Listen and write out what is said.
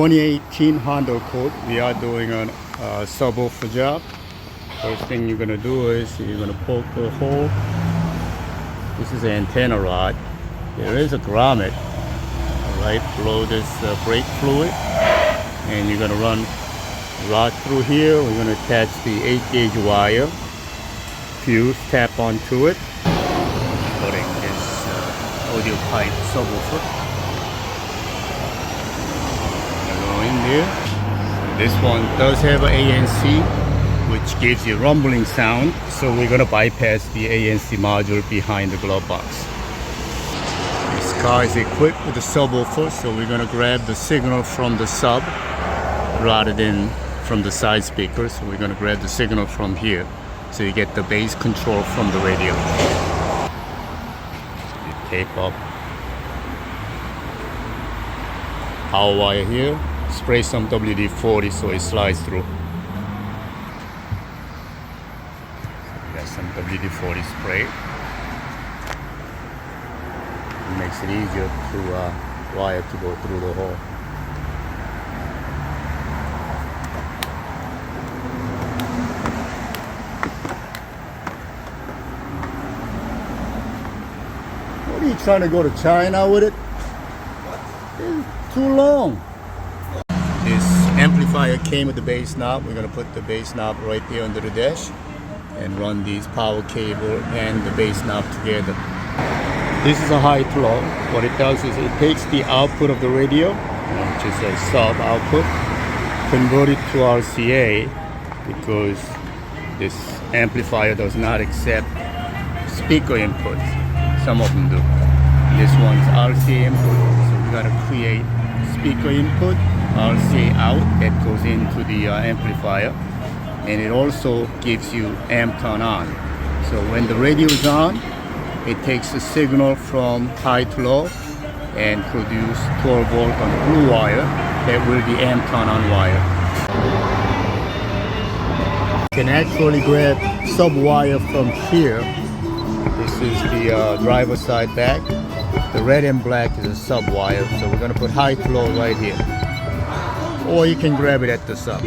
2018 Honda Accord. We are doing a subwoofer job. First thing you're gonna do is you're gonna poke a hole. This is an antenna rod. There is a grommet right below this brake fluid, and you're gonna run rod through here. We're gonna attach the 8-gauge wire fuse, tap onto it, putting this audio pipe subwoofer. In there. This one does have an ANC, which gives you rumbling sound, so we're going to bypass the ANC module behind the glove box. This car is equipped with a subwoofer, so we're going to grab the signal from the sub rather than from the side speaker. So we're going to grab the signal from here, so you get the bass control from the radio. You tape up power wire here. Spray some WD-40 so it slides through. Got some WD-40 spray. It makes it easier to wire to go through the hole. What are you trying to go to China with it? It's too long. This amplifier came with the bass knob. We're going to put the bass knob right there under the dash and run these power cable and the bass knob together. This is a high to low. What it does is it takes the output of the radio, which is a sub output, convert it to RCA, because this amplifier does not accept speaker input. Some of them do. This one's RCA input, so we got to create speaker input, RCA out, that goes into the amplifier, and it also gives you amp turn on. So when the radio is on, it takes the signal from high to low and produce 12 volt on the blue wire. That will be amp turn on wire. You can actually grab sub wire from here. This is the driver side back. The red and black is a sub wire, so we're going to put high to low right here. Or you can grab it at the sub.